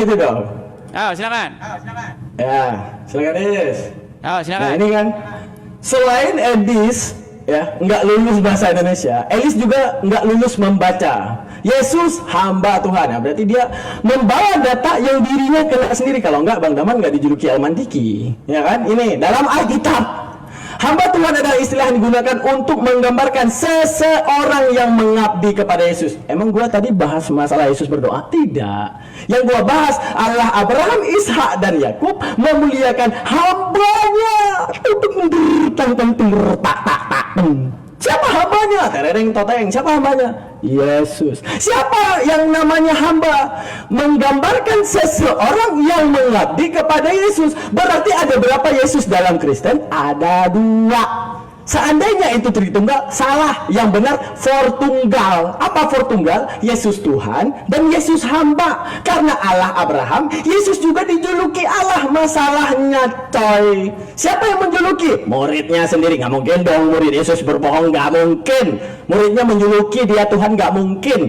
gitu dong. Oh, silakan. Ya, silakan Edis. Oh, silakan. Nah ini kan selain Edis ya nggak lulus bahasa Indonesia, Elis juga nggak lulus membaca. Yesus hamba Tuhan, ya berarti dia membawa data yang dirinya kena sendiri. Kalau nggak Bang Daman nggak dijuluki Almantiki, ya kan? Ini dalam Alkitab. Hamba Tuhan adalah istilah yang digunakan untuk menggambarkan seseorang yang mengabdi kepada Yesus. Emang gua tadi bahas masalah Yesus berdoa? Tidak. Yang gua bahas adalah Abraham, Ishak, dan Yakub memuliakan hambanya. Siapa hambanya? Tereng toteng. Siapa hambanya? Yesus. Siapa yang namanya hamba? Menggambarkan seseorang yang mengabdi kepada Yesus. Berarti ada berapa Yesus dalam Kristen? Ada 2. Seandainya itu Tritunggal, salah. Yang benar Fortunggal. Apa Fortunggal? Yesus Tuhan dan Yesus hamba. Karena Allah Abraham, Yesus juga dijuluki Allah. Masalahnya coy, siapa yang menjuluki? Muridnya sendiri. Nggak mungkin dong murid Yesus berbohong. Nggak mungkin. Muridnya menjuluki dia Tuhan. Nggak mungkin.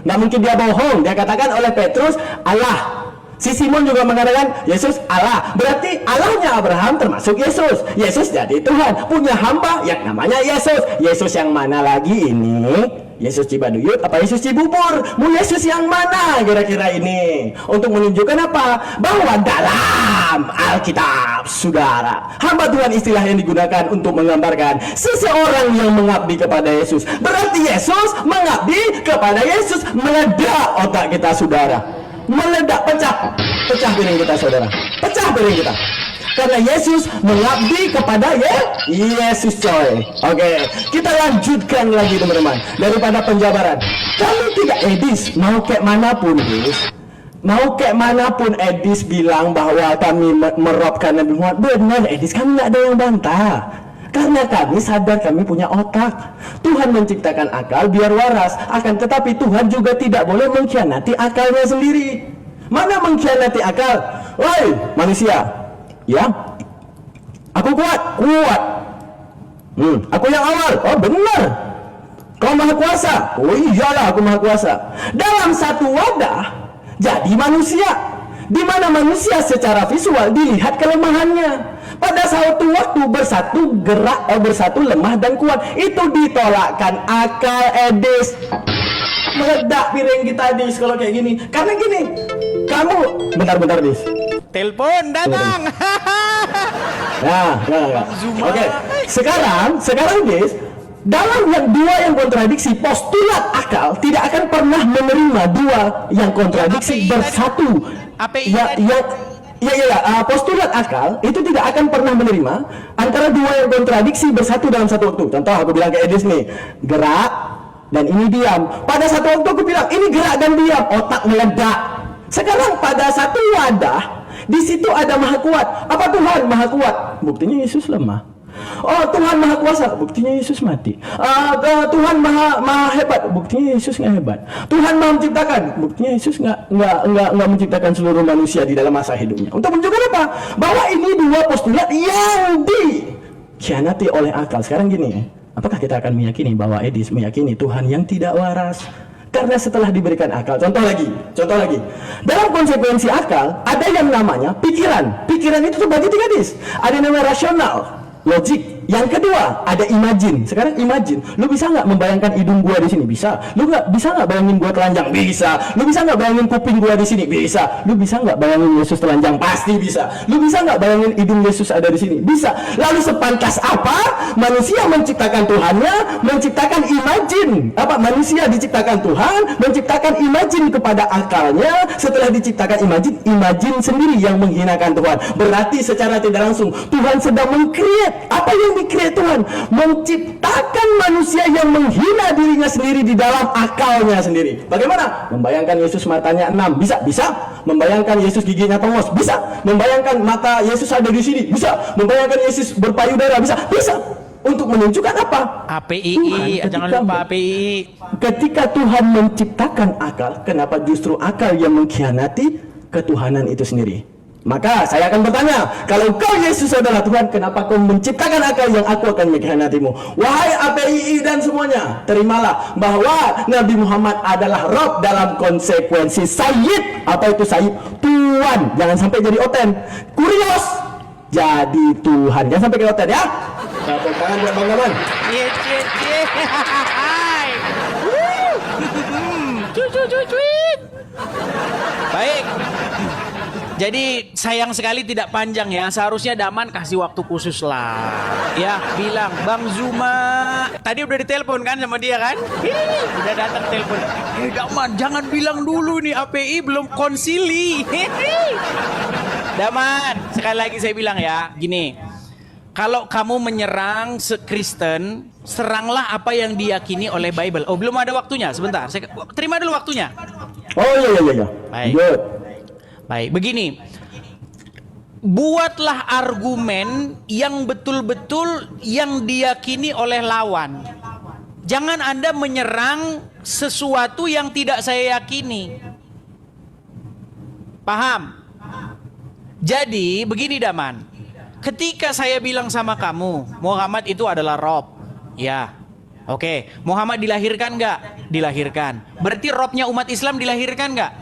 Nggak mungkin dia bohong. Dia katakan oleh Petrus Allah. Si Simon juga mengatakan Yesus Allah. Berarti Allahnya Abraham termasuk Yesus. Yesus jadi Tuhan, punya hamba yang namanya Yesus. Yesus yang mana lagi ini? Yesus Cibaduyut apa Yesus Cibubur? Mau Yesus yang mana kira-kira ini? Untuk menunjukkan apa? Bahwa dalam Alkitab, saudara, hamba Tuhan istilah yang digunakan untuk menggambarkan seseorang yang mengabdi kepada Yesus. Berarti Yesus mengabdi kepada Yesus. Meledak otak kita, saudara. Meledak, pecah piring kita, saudara, pecah piring kita, karena Yesus mengabdi kepada Yesus, coy. Oke, kita lanjutkan lagi teman-teman. Daripada penjabaran, kami tidak Edis mau kayak manapun, guys. Mau kayak manapun Edis bilang bahwa kami merobkan Nabi Muhammad, benar Edis, kami nggak ada yang bantah. Karena kami sadar kami punya otak. Tuhan menciptakan akal biar waras. Akan tetapi Tuhan juga tidak boleh mengkhianati akalnya sendiri. Mana mengkhianati akal? Woi manusia, ya, aku kuat. Aku yang awal. Oh benar. Kau maha kuasa. Oh iyalah aku maha kuasa. Dalam satu wadah jadi manusia, di mana manusia secara visual dilihat kelemahannya. Pada suatu waktu bersatu lemah dan kuat. Itu ditolakkan akal Edis. Meledak piring kita Edis kalau kayak gini. Karena gini, kamu bentar Edis. Telepon datang. Nah. Oke. Sekarang Edis, dalam yang dua yang kontradiksi, postulat akal tidak akan pernah menerima dua yang kontradiksi bersatu. Postulat akal itu tidak akan pernah menerima antara dua yang kontradiksi bersatu dalam satu waktu. Contoh aku bilang ke Edis nih, gerak dan ini diam. Pada satu waktu aku bilang ini gerak dan diam, otak meledak. Sekarang pada satu wadah, di situ ada maha kuat. Apa Tuhan maha kuat? Buktinya Yesus lemah. Oh Tuhan maha kuasa, buktinya Yesus mati. Tuhan maha hebat, buktinya Yesus nggak hebat. Tuhan maha menciptakan, buktinya Yesus nggak menciptakan seluruh manusia di dalam masa hidupnya. Untuk menunjukkan apa? Bahwa ini dua postulat yang dikhianati oleh akal. Sekarang gini, apakah kita akan meyakini bahwa Edis meyakini Tuhan yang tidak waras? Karena setelah diberikan akal, contoh lagi. Dalam konsekuensi akal ada yang namanya pikiran. Pikiran itu terbagi 3 Edis. Ada yang namanya rasional, logik. Yang kedua ada imagine. Sekarang imagine, lu bisa nggak membayangkan hidung gua di sini? Bisa. Lu bisa nggak bayangin gua telanjang? Bisa. Lu bisa nggak bayangin kuping gua di sini? Bisa. Lu bisa nggak bayangin Yesus telanjang? Pasti bisa. Lu bisa nggak bayangin hidung Yesus ada di sini? Bisa. Lalu sepantas apa manusia menciptakan Tuhannya, menciptakan imagine? Apa manusia diciptakan Tuhan, menciptakan imagine kepada akalnya? Setelah diciptakan imagine sendiri yang menghinakan Tuhan. Berarti secara tidak langsung Tuhan sedang meng-create. Apa yang di-create Tuhan? Menciptakan manusia yang menghina dirinya sendiri di dalam akalnya sendiri. Bagaimana? Membayangkan Yesus matanya 6, bisa? Bisa. Membayangkan Yesus giginya tongos, bisa. Membayangkan mata Yesus ada di sini, bisa. Membayangkan Yesus berpayudara, bisa. Bisa. Untuk menunjukkan apa? API, jangan lupa API. Ketika Tuhan menciptakan akal, kenapa justru akal yang mengkhianati ketuhanan itu sendiri? Maka saya akan bertanya, kalau kau Yesus adalah Tuhan, kenapa kau menciptakan aku yang aku akan mengkhianatimu? Wahai APII dan semuanya, terimalah bahwa Nabi Muhammad adalah Rob dalam konsekuensi Sayyid. Apa itu Sayyid? Tuhan. Jangan sampai jadi oten. Kurios, jadi Tuhan. Jangan sampai jadi oten ya. Tepuk tangan buat Bang Naman. Cie, cie, cie. Hai. Wuh. Cuit. Baik. Jadi sayang sekali tidak panjang ya. Seharusnya Daman kasih waktu khusus lah. Ya, bilang Bang Zuma. Tadi udah ditelepon kan sama dia kan? Udah datang telepon. Daman, jangan bilang dulu nih API belum konsili. Daman, sekali lagi saya bilang ya, gini. Kalau kamu menyerang Kristen, seranglah apa yang diyakini oleh Bible. Oh, belum ada waktunya. Sebentar, saya terima dulu waktunya. Oh iya. Baik. Good. Baik, begini. Buatlah argumen yang betul-betul yang diyakini oleh lawan. Jangan Anda menyerang sesuatu yang tidak saya yakini. Paham? Jadi, begini Daman. Ketika saya bilang sama kamu, Muhammad itu adalah Rob. Ya, oke. Muhammad dilahirkan nggak? Dilahirkan. Berarti Robnya umat Islam dilahirkan nggak?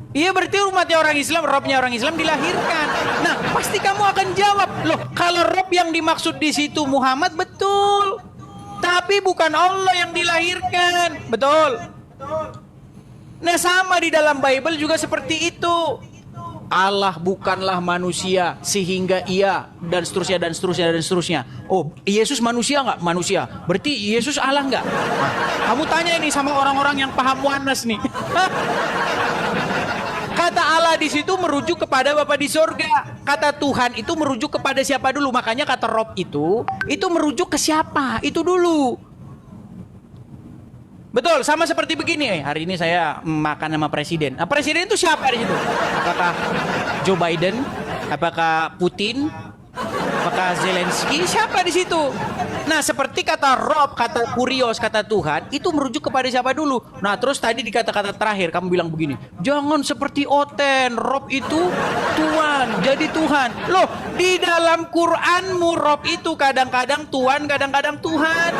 Iya, berarti umatnya orang Islam, Robnya orang Islam dilahirkan. Nah, pasti kamu akan jawab, loh, kalau Rob yang dimaksud di situ Muhammad, betul. Tapi bukan Allah yang dilahirkan, betul. Nah, sama di dalam Bible juga seperti itu. Allah bukanlah manusia sehingga ia dan seterusnya. Oh, Yesus manusia nggak? Manusia. Berarti Yesus Allah nggak? Nah, kamu tanya ini sama orang-orang yang paham oneness nih. Kata Allah di situ merujuk kepada Bapa di sorga. Kata Tuhan itu merujuk kepada siapa dulu? Makanya kata Rob itu merujuk ke siapa? Itu dulu. Betul, sama seperti begini. Hari ini saya makan sama presiden. Nah, presiden itu siapa di situ? Apakah Joe Biden? Apakah Putin? Apakah Zelensky? Siapa di situ? Nah, seperti kata Rob, kata Kurios, kata Tuhan, itu merujuk kepada siapa dulu? Nah, terus tadi di kata-kata terakhir kamu bilang begini, jangan seperti Oten, Rob itu Tuhan, jadi Tuhan. Loh, di dalam Quranmu Rob itu kadang-kadang Tuhan, kadang-kadang Tuhan.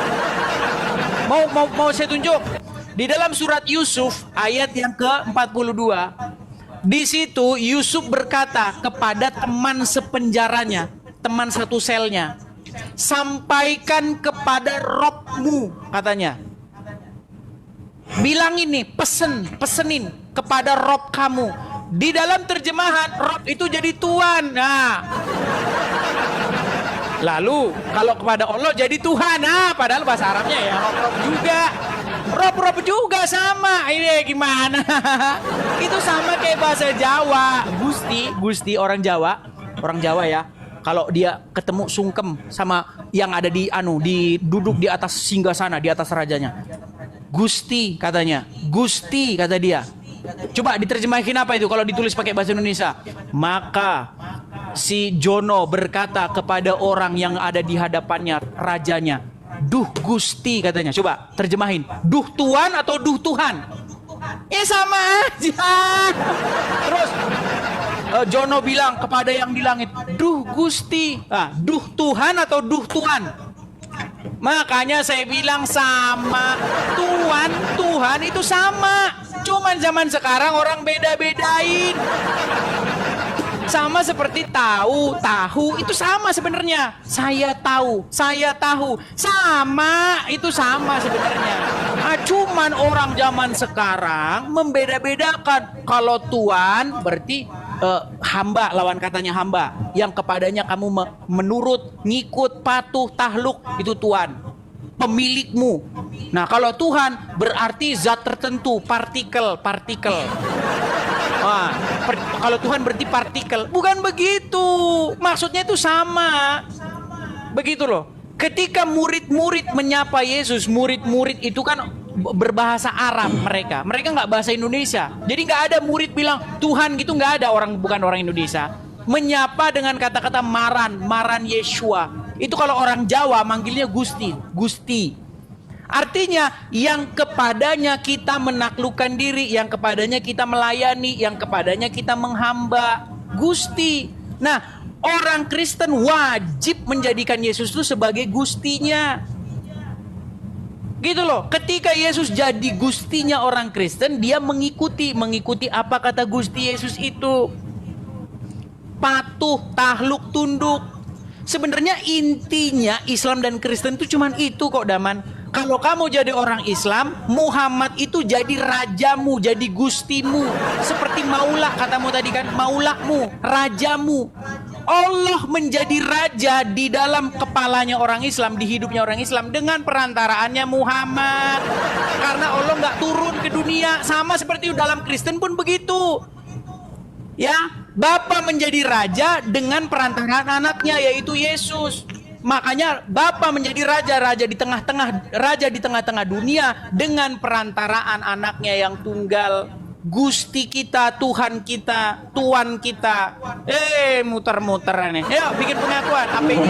Mau saya tunjuk? Di dalam surat Yusuf ayat yang ke-42. Di situ Yusuf berkata kepada teman sepenjaranya, teman satu selnya, sampaikan kepada Robmu, katanya. Bilang ini, pesenin kepada Rob kamu. Di dalam terjemahan Rob itu jadi Tuhan. Nah, lalu kalau kepada Allah jadi Tuhan. Nah, padahal bahasa Arabnya ya Rob juga. Rob juga sama. Ini gimana? Itu sama kayak bahasa Jawa. Gusti orang Jawa ya. Kalau dia ketemu sungkem sama yang ada di duduk di atas singgasana, di atas rajanya. Gusti katanya. Gusti kata dia. Coba diterjemahin apa itu kalau ditulis pakai bahasa Indonesia. Maka si Jono berkata kepada orang yang ada di hadapannya, rajanya, duh Gusti katanya. Coba terjemahin. Duh Tuhan atau duh Tuhan? Ya sama aja. Terus Jono bilang kepada yang di langit, duh Gusti. Duh Tuhan atau duh Tuhan? Makanya saya bilang sama. Tuhan itu sama. Cuman zaman sekarang orang beda-bedain. Sama seperti tahu itu sama sebenarnya. Saya tahu. Sama, itu sama sebenarnya. Cuman orang zaman sekarang membeda-bedakan. Kalau Tuhan berarti hamba, lawan katanya hamba, yang kepadanya kamu menurut, ngikut, patuh, tahluk, itu Tuhan, pemilikmu. Nah, kalau Tuhan berarti zat tertentu, partikel. Kalau Tuhan berarti partikel. Bukan begitu. Maksudnya itu sama. Begitu loh. Ketika murid-murid menyapa Yesus, murid-murid itu kan berbahasa Arab mereka. Mereka nggak bahasa Indonesia. Jadi nggak ada murid bilang Tuhan gitu, nggak ada, bukan orang Indonesia. Menyapa dengan kata-kata maran Yeshua. Itu kalau orang Jawa manggilnya Gusti. Artinya yang kepadanya kita menaklukkan diri, yang kepadanya kita melayani, yang kepadanya kita menghamba. Gusti. Nah, orang Kristen wajib menjadikan Yesus itu sebagai gustinya. Gitu loh. Ketika Yesus jadi gustinya orang Kristen, dia mengikuti apa kata Gusti Yesus itu. Patuh, takluk, tunduk. Sebenarnya intinya Islam dan Kristen itu cuman itu kok, Daman. Kalau kamu jadi orang Islam, Muhammad itu jadi rajamu, jadi gustimu. Seperti Maula, katamu tadi kan, maulakmu, rajamu. Allah menjadi raja di dalam kepalanya orang Islam, di hidupnya orang Islam dengan perantaraannya Muhammad. Karena Allah nggak turun ke dunia, sama seperti dalam Kristen pun begitu. Ya, Bapa menjadi raja dengan perantaraan anaknya yaitu Yesus. Makanya Bapa menjadi raja di tengah-tengah dunia dengan perantaraan anaknya yang tunggal, Gusti kita, Tuhan kita, Tuan kita. Muter-muter nih. Yuk bikin pengakuan. Apa ini?